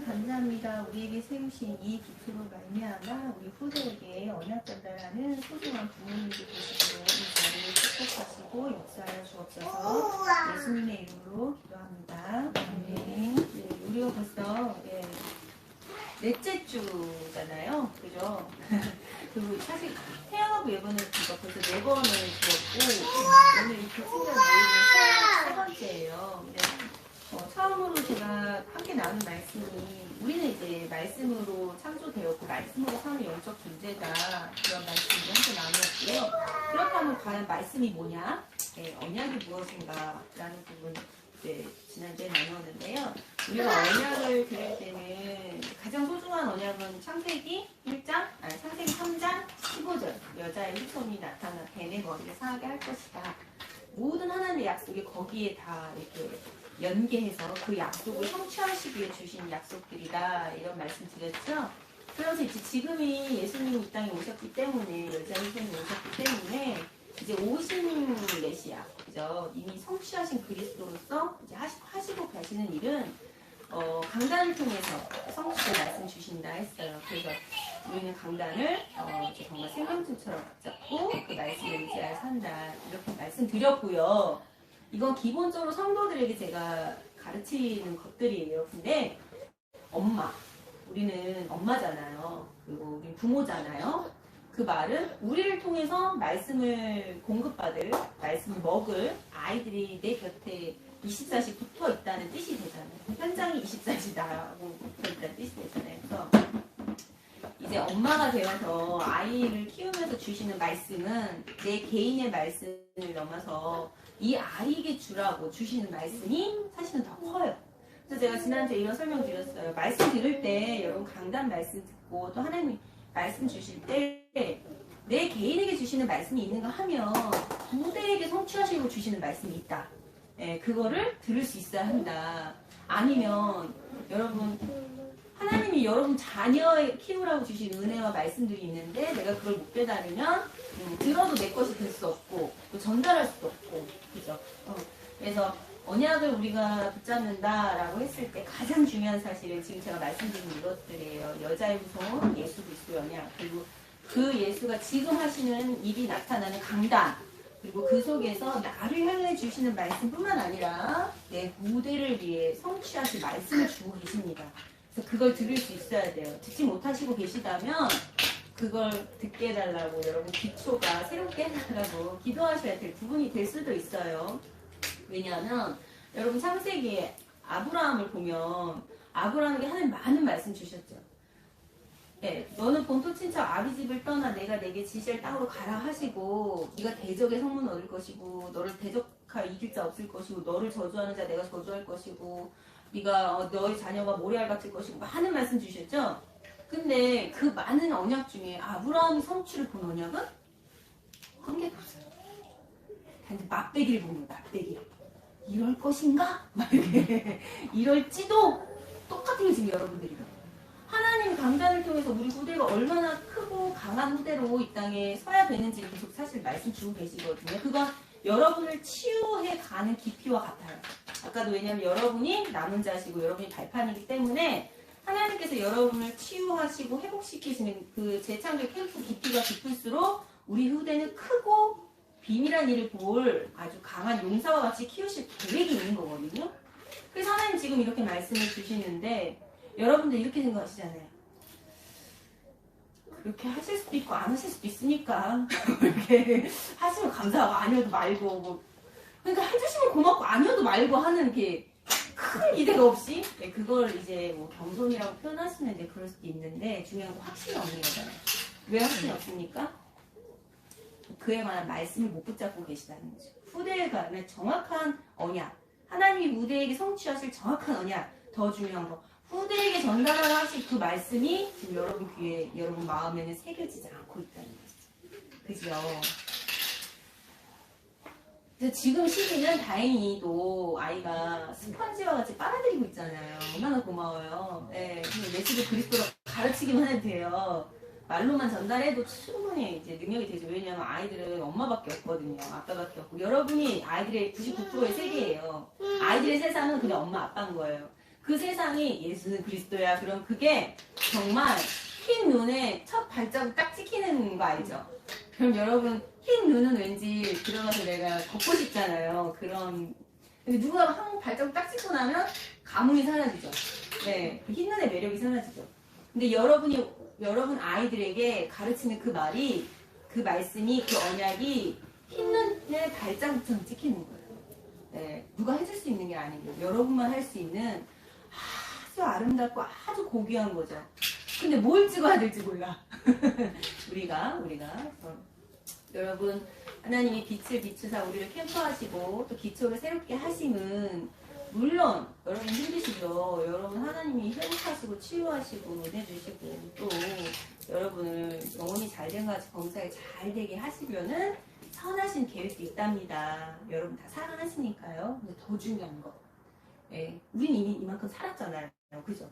감사합니다. 우리에게 세우신 이 기표로 말미암아 우리 후대에게 언약 전달하는 소중한 부모님들 계시기로 이 자리를 축복하시고 역사하여 주옵소서. 예수님의 이름으로 기도합니다. 네. 우리가 벌써 넷째 주잖아요. 그죠? 그리고 사실 태양하고 예번을 이거 벌써 4번을 주었고 오늘 이렇게 친구들 모이는 세 번째예요. 처음으로 제가 함께 나눈 말씀이 우리는 이제 말씀으로 창조되었고 말씀으로 사는 영적 존재다 그런 말씀을 함께 나누었고요. 그렇다면 과연 말씀이 뭐냐? 언약이 무엇인가? 라는 부분 지난주에 나누었는데요. 우리가 언약을 들을 때는 가장 소중한 언약은 창세기 3장 15절 여자의 후손이 나타나 뱀의 머리를 상하게 할 것이다. 모든 하나님의 약속이 거기에 다 이렇게 연계해서 그 약속을 성취하시기 위해 주신 약속들이다 이런 말씀 드렸죠. 그래서 이제 지금이 예수님이 이 땅에 오셨기 때문에 여자의 후손이 오셨기 때문에 이제 오신 메시아 그죠? 이미 성취하신 그리스도로서 이제 하시고 가시는 일은 강단을 통해서 성취의 말씀 주신다 했어요. 그래서 우리는 강단을 정말 생명줄처럼 붙잡고 그 말씀을 의지하여 산다 이렇게 말씀드렸고요. 이건 기본적으로 성도들에게 제가 가르치는 것들이에요. 근데 우리는 엄마잖아요. 그리고 우리 부모잖아요. 그 말은 우리를 통해서 말씀을 공급받을, 말씀을 먹을 아이들이 내 곁에 24시 붙어 있다는 뜻이 되잖아요. 현장이 24시 나하고 붙어 있다는 뜻이 되잖아요. 그래서 이제 엄마가 되어서 아이를 키우면서 주시는 말씀은 내 개인의 말씀을 넘어서 이 아이에게 주라고 주시는 말씀이 사실은 더 커요. 그래서 제가 지난주에 이런 설명 드렸어요. 말씀 들을 때 여러분 강단 말씀 듣고 또 하나님 말씀 주실 때 내 개인에게 주시는 말씀이 있는가 하면 부대에게 성취하시고 주시는 말씀이 있다. 그거를 들을 수 있어야 한다. 아니면 여러분 하나님이 여러분 자녀 키우라고 주신 은혜와 말씀들이 있는데 내가 그걸 못 깨달으면 들어도 내 것이 될 수 없고 또 전달할 수도 없고 그죠? 그래서 언약을 우리가 붙잡는다라고 했을 때 가장 중요한 사실은 지금 제가 말씀드린 이것들이에요. 여자의 후손, 예수 그리스도의 언약, 그리고 그 예수가 지금 하시는 일이 나타나는 강단, 그리고 그 속에서 나를 향해 주시는 말씀뿐만 아니라 내 무대를 위해 성취하실 말씀을 주고 계십니다. 그래서 그걸 들을 수 있어야 돼요. 듣지 못하시고 계시다면 그걸 듣게 해달라고 여러분 기초가 새롭게 해달라고 기도하셔야 될 부분이 될 수도 있어요. 왜냐하면 여러분 창세기에 아브라함을 보면 아브라함에게 하나님 많은 말씀 주셨죠. 너는 본토 친척 아비 집을 떠나 내가 내게 지시할 땅으로 가라 하시고 네가 대적의 성문 얻을 것이고 너를 대적하여 이길 자 없을 것이고 너를 저주하는 자 내가 저주할 것이고 네가 너의 자녀가 모래알 같을 것이고 많은 말씀 주셨죠. 근데 그 많은 언약 중에 아브라함이 성취를 본 언약은 한 개도 없어요. 단지 맛배기를 본 거예요. 맛배기. 이럴 것인가? 막 이렇게 이럴지도 똑같은 게 지금 여러분들이요. 하나님 강단을 통해서 우리 후대가 얼마나 크고 강한 후대로 이 땅에 서야 되는지를 계속 사실 말씀 주고 계시거든요. 그건 여러분을 치유해 가는 깊이와 같아요. 아까도 왜냐하면 여러분이 남은 자시고 여러분이 발판이기 때문에 하나님께서 여러분을 치유하시고 회복시키시는 그 재창조 캠프 깊이가 깊을수록 우리 후대는 크고 비밀한 일을 볼 아주 강한 용사와 같이 키우실 계획이 있는 거거든요. 그래서 하나님 지금 이렇게 말씀을 주시는데 여러분들 이렇게 생각하시잖아요. 그렇게 하실 수도 있고 안 하실 수도 있으니까 이렇게 하시면 감사하고 아니어도 말고 그러니까 해주시면 고맙고 아니어도 말고 하는 게 큰 기대가 없이 그걸 이제 겸손이라고 표현하시면 이제 그럴 수도 있는데 중요한 건 확신이 없는 거잖아요. 왜 확신이 없습니까? 그에 관한 말씀을 못 붙잡고 계시다는 거죠. 후대에 관한 정확한 언약, 하나님이 무대에게 성취하실 정확한 언약, 더 중요한 거 후대에게 전달하라 하실 그 말씀이 지금 여러분 귀에, 여러분 마음에는 새겨지지 않고 있다는 거죠. 그죠? 그래서 지금 시기는 다행히도 아이가 스펀지와 같이 빨아들이고 있잖아요. 얼마나 고마워요. 메시지 그리스도로 가르치기만 해도 돼요. 말로만 전달해도 충분히 이제 능력이 되죠. 왜냐하면 아이들은 엄마밖에 없거든요. 아빠밖에 없고 여러분이 아이들의 99%의 세계예요. 아이들의 세상은 그냥 엄마 아빠인 거예요. 그 세상이 예수는 그리스도야. 그럼 그게 정말 흰 눈에 첫 발자국 딱 찍히는 거 알죠? 그럼 여러분 흰 눈은 왠지 들어가서 내가 걷고 싶잖아요. 그런 근데 누가 한 발자국 딱 찍고 나면 감흥이 사라지죠. 네, 흰 눈의 매력이 사라지죠. 근데 여러분 아이들에게 가르치는 그 말이 그 말씀이 그 언약이 흰 눈의 발자국처럼 찍히는 거예요. 네, 누가 해줄 수 있는 게 아니고 여러분만 할 수 있는 아주 아름답고 아주 고귀한 거죠. 근데 뭘 찍어야 될지 몰라. 우리가 여러분 하나님이 빛을 비추사 우리를 캠프하시고 또 기초를 새롭게 하심은 물론 여러분 힘드시죠. 여러분 하나님이 회복하시고 치유하시고 은혜 주시고 또 여러분을 영혼이 잘된 것 같이 범사에 잘 되게 하시려는 선하신 계획도 있답니다. 여러분 다 사랑하시니까요. 근데 더 중요한 거, 예, 우린 이미 이만큼 살았잖아요. 그죠?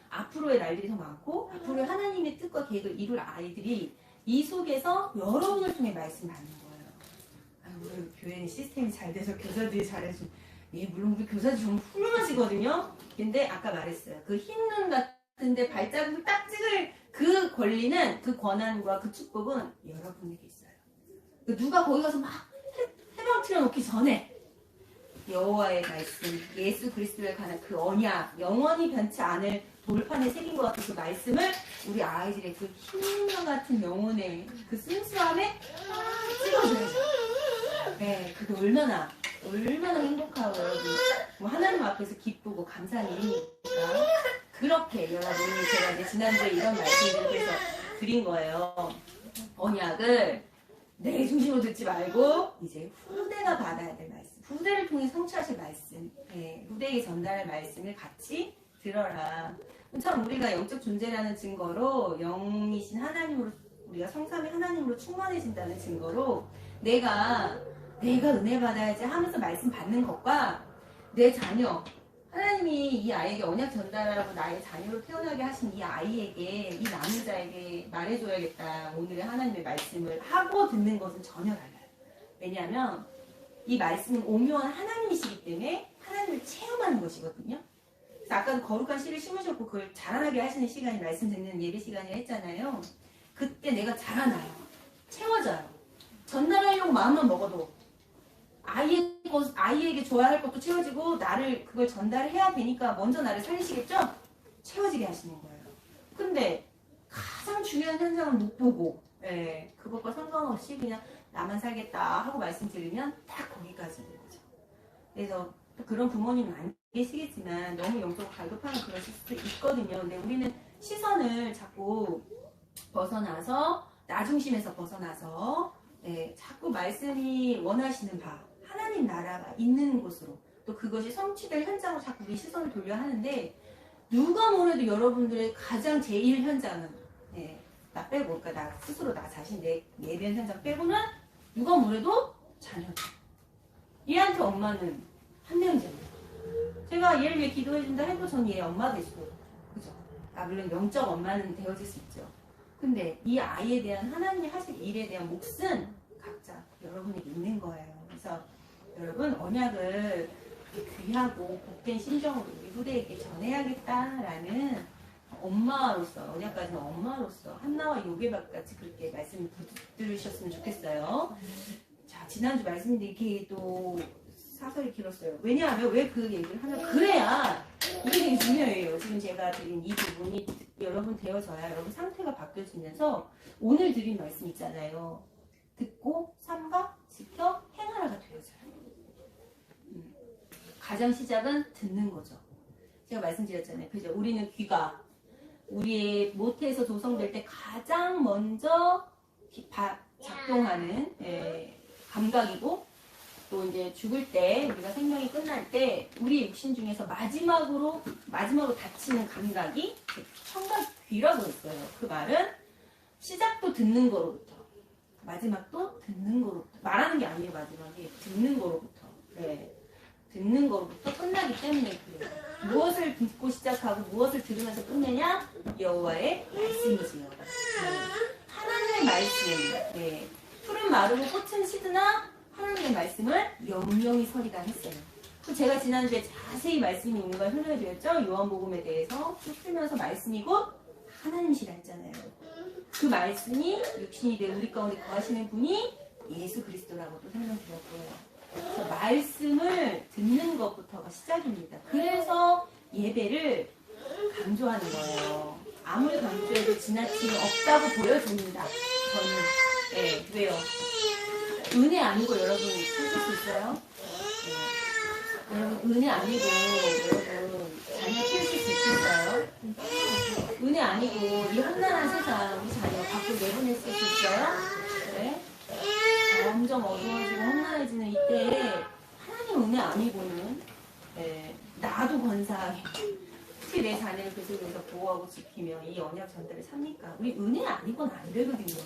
앞으로의 날들이 더 많고 앞으로의 하나님의 뜻과 계획을 이룰 아이들이 이 속에서 여러분을 통해 말씀 받는 거예요. 아유, 우리 교회는 시스템이 잘 돼서 교사들이 잘해서 예, 물론 우리 교사들 정말 훌륭하시거든요. 근데 아까 말했어요. 그 흰 눈 같은데 발자국을 딱 찍을 그 권리는 그 권한과 그 축복은 여러분에게 있어요. 누가 거기 가서 막 해방 틀어놓기 전에 여호와의 말씀, 예수 그리스도에 관한 그 언약, 영원히 변치 않을 돌판에 새긴 것 같은 그 말씀을 우리 아이들의 그 흰눈 같은 영혼의 그 순수함에 찍어줘야죠. 네, 그게 얼마나 행복하고 여러분 뭐 하나님 앞에서 기쁘고 감사한 일이니까 그렇게 여러분이 제가 이제 지난주에 이런 말씀을 해서 드린 거예요. 언약을 내 중심으로 듣지 말고 이제 후대가 받아야 될 말씀, 후대를 통해 성취하실 말씀, 네, 후대에게 전달할 말씀을 같이 들어라. 참 우리가 영적 존재라는 증거로 영이신 하나님으로 우리가 성삼위 하나님으로 충만해진다는 증거로 내가 은혜 받아야지 하면서 말씀 받는 것과 내 자녀 하나님이 이 아이에게 언약 전달하라고 나의 자녀로 태어나게 하신 이 아이에게 이 남은 자에게 말해줘야겠다 오늘의 하나님의 말씀을 하고 듣는 것은 전혀 달라요. 왜냐하면 이 말씀은 오묘한 하나님이시기 때문에 하나님을 체험하는 것이거든요. 그래서 아까도 거룩한 씨를 심으셨고 그걸 자라나게 하시는 시간이 말씀 듣는 예배 시간이라 했잖아요. 그때 내가 자라나요. 채워져요. 전달하려고 마음만 먹어도 아이에게 좋아할 것도 채워지고 나를 그걸 전달해야 되니까 먼저 나를 살리시겠죠? 채워지게 하시는 거예요. 근데 가장 중요한 현장을 못 보고 그것과 상관없이 그냥 나만 살겠다 하고 말씀 드리면 딱 거기까지인 거죠. 그래서 그런 부모님은 안 계시겠지만 너무 영적으로 갈급하면 그러실 수도 있거든요. 근데 우리는 시선을 자꾸 벗어나서 나 중심에서 벗어나서 자꾸 말씀이 원하시는 바 하나님 나라가 있는 곳으로 또 그것이 성취될 현장으로 자꾸 우리 시선을 돌려 하는데 누가 뭐래도 여러분들의 가장 제일 현장은 나 빼고 그러니까 나 스스로 나 자신 내 예배한 현장 빼고는 누가 뭐래도 자녀죠. 얘한테 엄마는 한 명이잖아요. 제가 얘를 위해 기도해준다 해도 전 얘 엄마 될 수도 없고 그죠? 물론 영적 엄마는 되어질 수 있죠. 근데 이 아이에 대한 하나님이 하실 일에 대한 몫은 각자 여러분에게 있는 거예요. 그래서 여러분 언약을 귀하고 복된 심정으로 우리 후대에게 전해야겠다라는 엄마로서 언약까지는 엄마로서 한나와 요괴밭같이 그렇게 말씀을 붙들으셨으면 좋겠어요. 자 지난주 말씀드리기도 사설이 길었어요. 왜냐하면 왜 그 얘기를 하냐면 그래야 이게 되게 중요해요. 지금 제가 드린 이 부분이 여러분 되어져야 여러분 상태가 바뀌어지면서 오늘 드린 말씀 있잖아요. 듣고 삼가 지켜 행하라가 되어져요. 가장 시작은 듣는 거죠. 제가 말씀드렸잖아요. 그죠? 우리는 귀가 우리의 모태에서 조성될 때 가장 먼저 작동하는 감각이고 또 이제 죽을 때 우리가 생명이 끝날 때 우리 육신 중에서 마지막으로 닫히는 감각이 청각 귀라고 했어요. 그 말은 시작도 듣는 거로부터 마지막도 듣는 거로부터 말하는 게 아니에요. 마지막이 듣는 거로부터 듣는 거로부터 끝나기 때문에 그래요. 무엇을 듣고 시작하고 무엇을 들으면서 끝내냐? 여호와의 말씀이지요. 하나님의 말씀 푸른 마르고 꽃은 시드나 하나님의 말씀을 영영이 서리라 했어요. 제가 지난주에 자세히 말씀이 있는 걸 설명해드렸죠. 요한복음에 대해서 쭉 풀면서 말씀이 곧 하나님이시라 했잖아요. 그 말씀이 육신이 되어 우리 가운데 거하시는 분이 예수 그리스도라고도 설명드렸고요. 그래서 말씀을 듣는 것부터가 시작입니다. 그래서 예배를 강조하는 거예요. 아무리 강조해도 지나침이 없다고 보여줍니다. 저는. 네, 왜요? 은혜 아니고 여러분 찾을 수 있어요? 네. 여러분 은혜 아니고 여러분 자녀 키우실 수 있을까요? 은혜 아니고 이 험난한 세상 우리 자녀 밖으로 내보낼 수 있어요? 네? 점점 어두워지고 험난해지는 이때에 하나님 은혜 아니고는 나도 권사하게 특히 내 자녀를 계속해서 보호하고 지키며 이 언약 전달을 삽니까? 우리 은혜 아니고는 안 되거든요.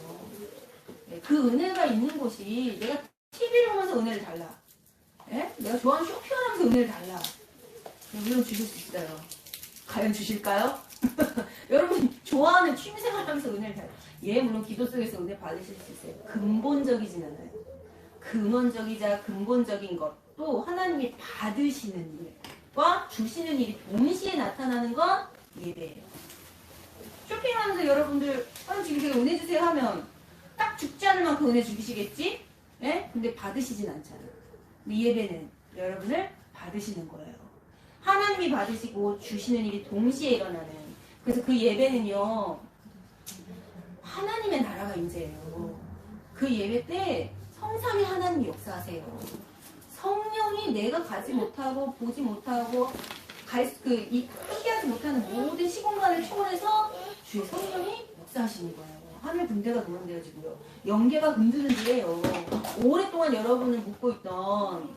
그 은혜가 있는 곳이 내가 TV를 보면서 은혜를 달라. 내가 좋아하는 쇼핑을 하면서 은혜를 달라. 물론 주실 수 있어요. 과연 주실까요? 여러분 좋아하는 취미생활 하면서 은혜를 달라. 물론 기도 속에서 은혜 받으실 수 있어요. 근본적이진 않아요. 근원적이자 근본적인 것도 하나님이 받으시는 일과 주시는 일이 동시에 나타나는 건 예배예요. 쇼핑하면서 여러분들 지금 제가 은혜 주세요 하면 딱 죽지 않을 만큼 은혜 주시겠지? 근데 받으시진 않잖아요. 근데 예배는 여러분을 받으시는 거예요. 하나님이 받으시고 주시는 일이 동시에 일어나는. 그래서 그 예배는요. 하나님의 나라가 임재해요. 그 예배 때 성삼위 하나님이 역사하세요. 성령이 내가 가지 못하고 보지 못하고 함께하지 못하는 모든 시공간을 초월해서 주의 성령이 역사하시는 거예요. 하늘 군대가 동원되어지고요. 영계가 흔들흔들해요. 오랫동안 여러분을 묶고 있던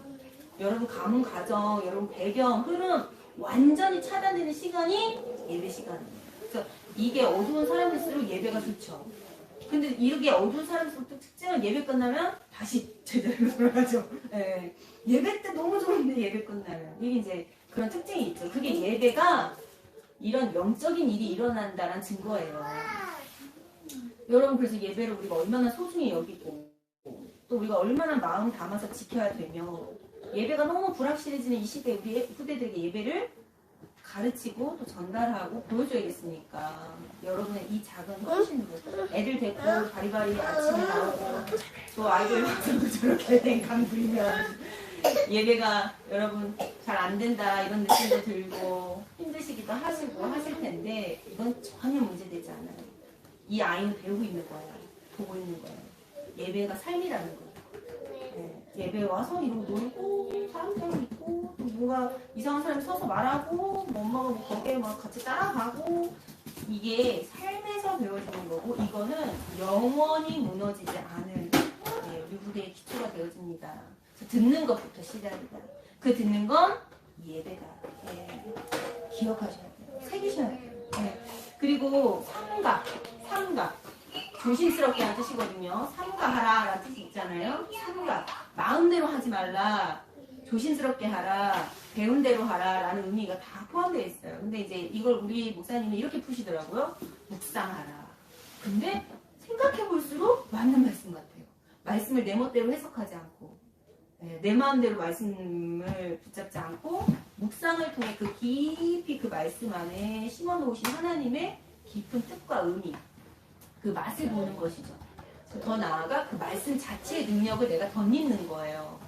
여러분 가문 가정, 여러분 배경, 흐름 완전히 차단되는 시간이 예배 시간이에요. 그래서 이게 어두운 사람일수록 예배가 좋죠. 근데 이렇게 어두운 사람일수록 또 특징은 예배 끝나면 다시 제대로 돌아가죠. 예배 때 너무 좋은데 예배 끝나면. 이게 이제 그런 특징이 있죠. 그게 예배가 이런 영적인 일이 일어난다는 증거예요. 여러분 그래서 예배를 우리가 얼마나 소중히 여기고 또 우리가 얼마나 마음 담아서 지켜야 되며 예배가 너무 불확실해지는 이 시대에 우리 후대들에게 예배를 가르치고 또 전달하고 보여줘야겠으니까 여러분의 이 작은 헌신들 애들 데리고 바리바리 아침에 나오고 또 아이들 와서 저렇게 댕강 부리면 예배가 여러분 잘 안 된다 이런 느낌도 들고 힘드시기도 하시고 하실 텐데 이건 전혀 문제되지 않아요. 이 아이는 배우고 있는 거예요. 보고 있는 거예요. 예배가 삶이라는 거예요. 예배 와서 이러고 놀고 사람들 있고 또 뭔가 이상한 사람이 서서 말하고 뭐 엄마가 뭐 거기에 막 같이 따라가고 이게 삶에서 배워지는 거고 이거는 영원히 무너지지 않은 우리 후대의 기초가 되어집니다. 듣는 것부터 시작이다. 그 듣는 건 예배다. 기억하셔야 돼요. 새기셔야 돼요. 그리고 삼가 조심스럽게 하는 뜻이거든요. 삼가하라 라는 뜻이 있잖아요. 삼가 마음대로 하지 말라, 조심스럽게 하라, 배운 대로 하라 라는 의미가 다 포함되어 있어요. 근데 이제 이걸 우리 목사님이 이렇게 푸시더라고요. 묵상하라. 근데 생각해볼수록 맞는 말씀 같아요. 말씀을 내 멋대로 해석하지 않고 내 마음대로 말씀을 붙잡지 않고 묵상을 통해 그 깊이 그 말씀 안에 심어놓으신 하나님의 깊은 뜻과 의미 그 맛을 보는 것이죠. 더 나아가 그 말씀 자체의 능력을 내가 덧입는 거예요.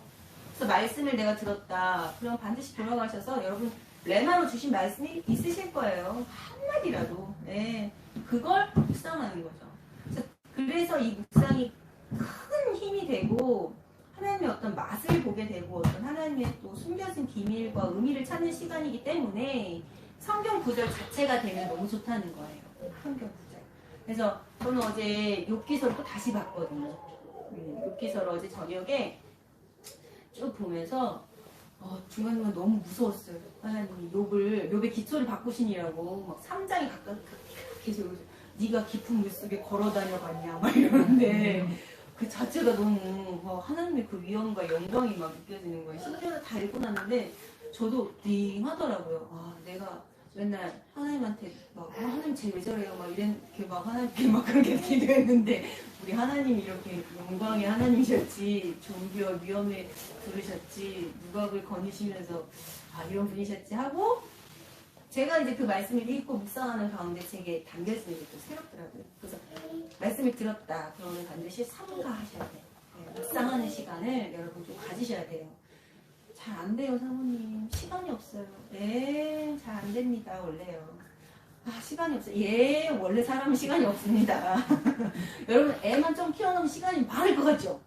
그래서 말씀을 내가 들었다. 그럼 반드시 돌아가셔서 여러분 레마로 주신 말씀이 있으실 거예요. 한마디라도. 그걸 묵상하는 거죠. 그래서 이 묵상이 큰 힘이 되고 하나님의 어떤 맛을 보게 되고 어떤 하나님의 또 숨겨진 비밀과 의미를 찾는 시간이기 때문에 성경 구절 자체가 되면 너무 좋다는 거예요. 성경 구절. 그래서 저는 어제 욥기서를 또 다시 봤거든요. 욥기서를 어제 저녁에 쭉 보면서 중간중간 너무 무서웠어요. 하나님이 욥의 기초를 바꾸시니라고 막 3장이 가까이 계속 네가 깊은 물속에 걸어다녀봤냐 막 이러는데 그 자체가 너무 하나님의 그 위엄과 영광이 막 느껴지는 거예요. 심지어 다 읽고 났는데 저도 띵 하더라고요. 내가 맨날 하나님한테 막 하나님 쟤 왜 저래요? 막 이렇게 막 하나님께 막 그렇게 기도했는데 우리 하나님이 이렇게 영광의 하나님이셨지 종교와 위험에 부르셨지 누각을 거니시면서 아 이런 분이셨지 하고 제가 이제 그 말씀을 읽고 묵상하는 가운데 제게 담겨지는 게 또 새롭더라고요. 그래서 말씀을 들었다 그러면 반드시 삼가하셔야 돼요. 네, 묵상하는 시간을 여러분 좀 가지셔야 돼요. 잘 안 돼요, 사모님. 시간이 없어요. 네, 잘 안 됩니다, 원래요. 아, 시간이 없어요. 예, 원래 사람은 시간이 없습니다. 여러분, 애만 좀 키워놓으면 시간이 많을 것 같죠?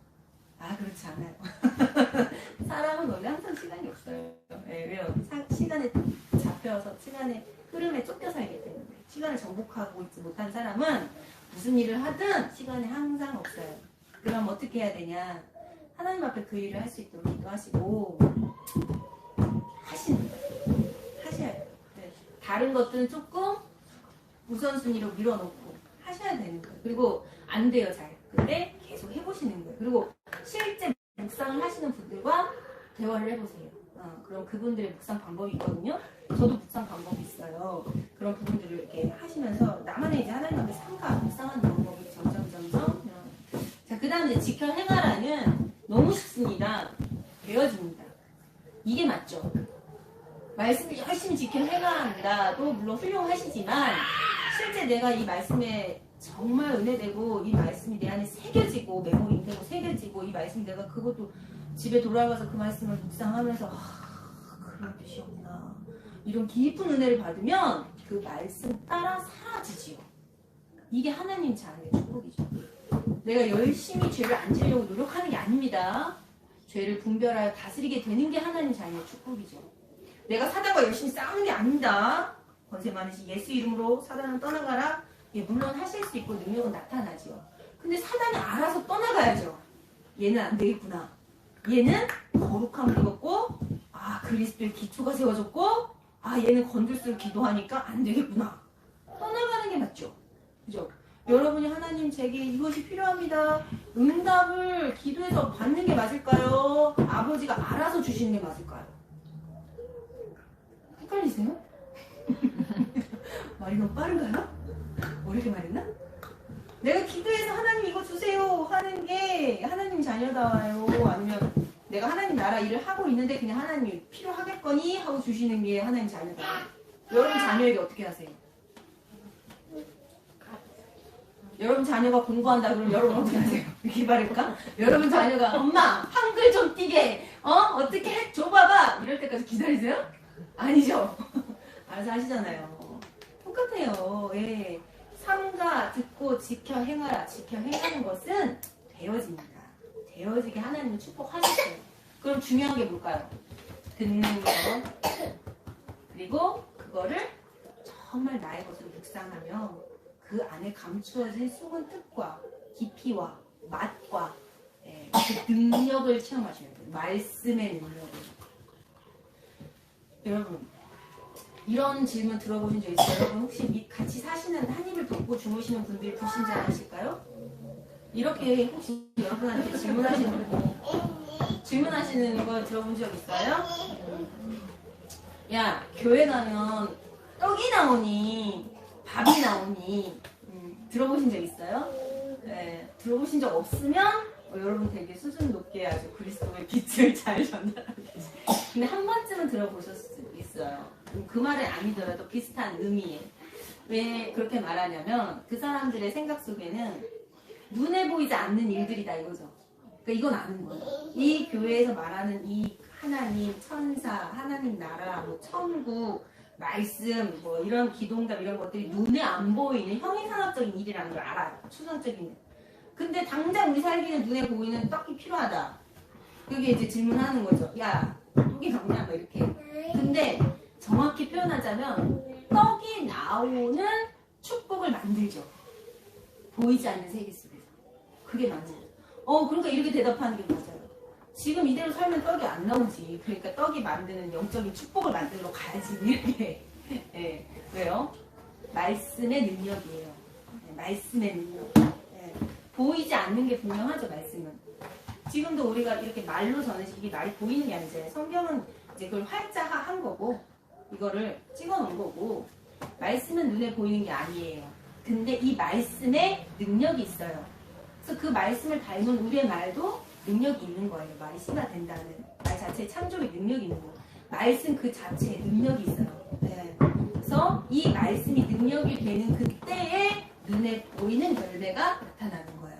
아, 그렇지 않아요. 사람은 원래 항상 시간이 없어요. 네, 왜요? 시간에 잡혀서, 시간의 흐름에 쫓겨 살기 때문에. 시간을 정복하고 있지 못한 사람은 무슨 일을 하든 시간이 항상 없어요. 그럼 어떻게 해야 되냐? 하나님 앞에 그 일을 할 수 있도록 기도하시고 하시는 거예요. 하셔야 돼요. 네. 다른 것들은 조금 우선순위로 밀어놓고 하셔야 되는 거예요. 그리고 안 돼요, 잘. 근데 계속 해보시는 거예요. 그리고 실제 묵상을 하시는 분들과 대화를 해보세요. 그럼 그분들의 묵상 방법이 있거든요. 저도 묵상 방법이 있어요. 그런 부분들을 이렇게 하시면서 나만의 이제 하나님 앞에 묵상하는 방법이 점점 자, 그 다음 이제 지켜 행하라는 너무 쉽습니다. 되어집니다. 이게 맞죠? 말씀을 열심히 지켜 행한다도 물론 훌륭하시지만 실제 내가 이 말씀에 정말 은혜되고 이 말씀이 내 안에 새겨지고 메모리 되고 새겨지고 이 말씀이 내가 그것도 집에 돌아가서 그 말씀을 묵상하면서 그런 뜻이었구나 이런 깊은 은혜를 받으면 그 말씀 따라 사라지지요. 이게 하나님 자녀의 축복이죠. 내가 열심히 죄를 안 지으려고 노력하는 게 아닙니다. 죄를 분별하여 다스리게 되는 게 하나님 자녀의 축복이죠. 내가 사단과 열심히 싸우는 게 아닙니다. 권세 많으신 예수 이름으로 사단을 떠나가라. 예, 물론 하실 수 있고 능력은 나타나죠. 근데 사단이 알아서 떠나가야죠. 얘는 안 되겠구나. 얘는 거룩함을 입었고 그리스도의 기초가 세워졌고 얘는 건들수록 기도하니까 안 되겠구나. 떠나가는 게 맞죠. 그죠? 여러분이 하나님 제게 이것이 필요합니다. 응답을 기도해서 받는 게 맞을까요? 아버지가 알아서 주시는 게 맞을까요? 헷갈리세요? 말이 너무 빠른가요? 어렵게 말했나? 내가 기도해서 하나님 이거 주세요 하는 게 하나님 자녀다워요? 아니면 내가 하나님 나라 일을 하고 있는데 그냥 하나님이 필요하겠거니 하고 주시는 게 하나님 자녀다워요? 여러분 자녀에게 어떻게 하세요? 여러분 자녀가 공부한다 그러면 여러분 어떻게 하세요? 이렇게 말할까? 여러분 자녀가 엄마 한글 좀 띄게 어떻게 해? 줘봐봐 이럴 때까지 기다리세요? 아니죠. 알아서 하시잖아요. 똑같아요. 예. 삼가 듣고 지켜 행하라. 지켜 행하는 것은 되어집니다. 되어지게 하나님은 축복하셨어요. 그럼 중요한 게 뭘까요? 듣는 것 그리고 그거를 정말 나의 것으로 묵상하며 그 안에 감추어진 숨은 뜻과 깊이와 맛과 그 능력을 체험하셔야 돼요. 말씀의 능력을. 여러분 이런 질문 들어보신 적 있어요? 여러분 혹시 같이 사시는 한 입을 덮고 주무시는 분들이 불신자 아니실까요? 이렇게 혹시 여러분한테 질문하시는 거 들어본 적 있어요? 야 교회 가면 떡이 나오니 밥이 나오니 들어보신 적 있어요? 네, 들어보신 적 없으면 여러분 되게 수준 높게 아주 그리스도의 빛을 잘 전달하고 계세요. 근데 한 번쯤은 들어보셨을 수 있어요. 그 말은 아니더라도 비슷한 의미에. 왜 그렇게 말하냐면 그 사람들의 생각 속에는 눈에 보이지 않는 일들이다 이거죠. 그러니까 이건 아는 거예요. 이 교회에서 말하는 이 하나님, 천사, 하나님 나라, 뭐 천국, 말씀, 뭐 이런 기도응답 이런 것들이 눈에 안 보이는 형이상학적인 일이라는 걸 알아요. 추상적인. 근데 당장 우리 살기는 눈에 보이는 떡이 필요하다. 그게 이제 질문하는 거죠. 야, 떡이 나오냐? 뭐 이렇게. 근데 정확히 표현하자면 떡이 나오는 축복을 만들죠. 보이지 않는 세계 속에서. 그게 맞아요. 그러니까 이렇게 대답하는 게 맞아요. 지금 이대로 살면 떡이 안 나오지. 그러니까 떡이 만드는 영적인 축복을 만들러 가야지. 이렇게. 네. 왜요? 말씀의 능력이에요. 네, 말씀의 능력. 네. 보이지 않는 게 분명하죠, 말씀은. 지금도 우리가 이렇게 말로 전해지기 말이 보이는 게 아니잖아요. 성경은 이제 그걸 활자화한 거고, 이거를 찍어 놓은 거고, 말씀은 눈에 보이는 게 아니에요. 근데 이 말씀에 능력이 있어요. 그래서 그 말씀을 닮은 우리의 말도 능력이 있는 거예요. 말이 심화된다는 말 자체에 창조의 능력이 있는 거예요. 말씀 그 자체에 능력이 있어요. 네. 그래서 이 말씀이 능력이 되는 그때에 눈에 보이는 열매가 나타나는 거예요.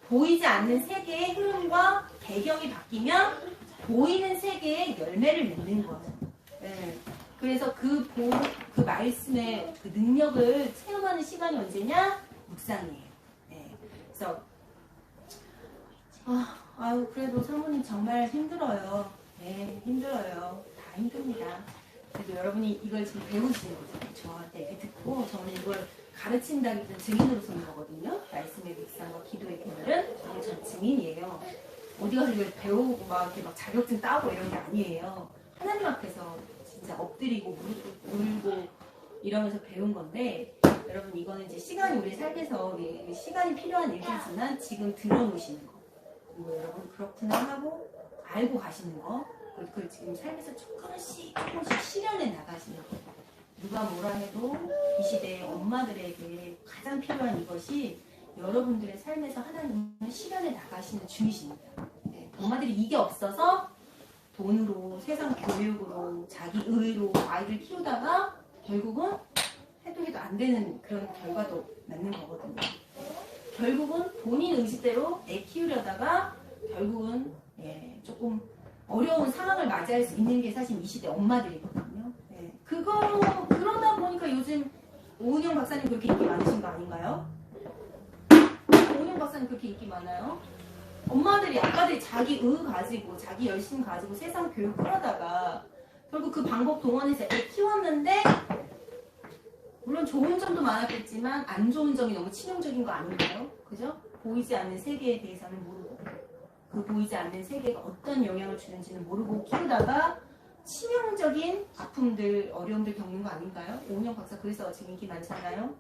보이지 않는 세계의 흐름과 배경이 바뀌면 보이는 세계의 열매를 맺는 거예요. 네. 그래서 그 말씀의 그 능력을 체험하는 시간이 언제냐? 묵상이에요. 네. 그래서 그래도 사모님 정말 힘들어요. 네, 힘들어요. 다 힘듭니다. 그래도 여러분이 이걸 지금 배우시는 거죠. 저한테 이렇게 듣고 저는 이걸 가르친다기보다 증인으로서 는 거거든요. 말씀의 묵상과 기도의 교물은 전 증인이에요. 어디 가서 이걸 배우고 막 이렇게 막 자격증 따고 이런 게 아니에요. 하나님 앞에서 진짜 엎드리고 울고 이러면서 배운 건데, 여러분 이거는 이제 시간이 우리 삶에서 시간이 필요한 일이지만 지금 들어놓으시는 거. 그리고 여러분 그렇구나 하고 알고 가시는 거. 그걸 지금 삶에서 조금씩 실현해 나가시는 거. 누가 뭐라 해도 이 시대의 엄마들에게 가장 필요한 이것이 여러분들의 삶에서 하나님을 실현해 나가시는 중이십니다. 네, 엄마들이 이게 없어서 돈으로, 세상 교육으로, 자기 의로 아이를 키우다가 결국은 해도 안 되는 그런 결과도 낳는 거거든요. 결국은 본인 의지대로 애 키우려다가 결국은 조금 어려운 상황을 맞이할 수 있는 게 사실 이 시대 엄마들이거든요. 네. 그러다 보니까 요즘 오은영 박사님 그렇게 인기 많으신 거 아닌가요? 오은영 박사님 그렇게 인기 많아요? 엄마들이 아까들이 자기 의 가지고 자기 열심 가지고 세상 교육 끌어다가 결국 그 방법 동원해서 애 키웠는데, 물론 좋은 점도 많았겠지만 안 좋은 점이 너무 치명적인 거 아닌가요? 그죠? 보이지 않는 세계에 대해서는 모르고, 그 보이지 않는 세계가 어떤 영향을 주는지는 모르고 키우다가 치명적인 아픔들, 어려움들 겪는 거 아닌가요? 오은영 박사 그래서 지금 인기 많잖아요.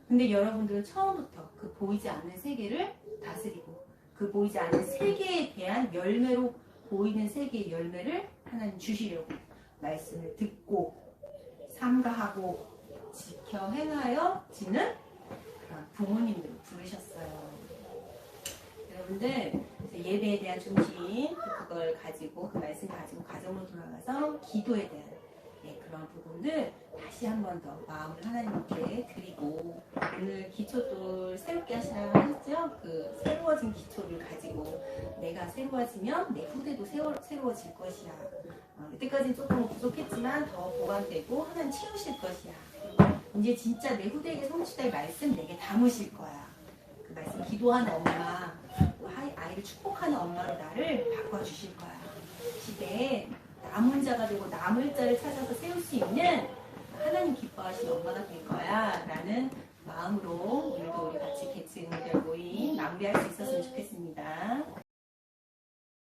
근데 여러분들은 처음부터 그 보이지 않는 세계를 다스리고 그 보이지 않는 세계에 대한 열매로 보이는 세계의 열매를 하나님 주시려고 말씀을 듣고 삼가하고 지켜 행하여지는 그런 부모님들을 부르셨어요. 여러분들 예배에 대한 중심, 그걸 가지고 그 말씀 가지고 가정으로 돌아가서 기도에 대한 그런 부분들 다시 한 번 더 마음을 하나님께 드리고, 오늘 기초도 새롭게 하시라고 했죠? 그 새로워진 기초를 가지고 내가 새로워지면 내 후대도 새로워질 것이야. 이때까지는 조금 부족했지만 더 보완되고 하나님 채우실 것이야. 이제 진짜 내 후대에게 성취될 말씀 내게 담으실 거야. 그 말씀 기도하는 엄마, 아이를 축복하는 엄마로 나를 바꿔주실 거야. 시대에 남은 자가 되고 남을 자를 찾아서 세울 수 있는 하나님 기뻐하시는 엄마가 될 거야 라는 마음으로 오늘도 우리 같이 계층들 모임 마무리할 수 있었으면 좋겠습니다.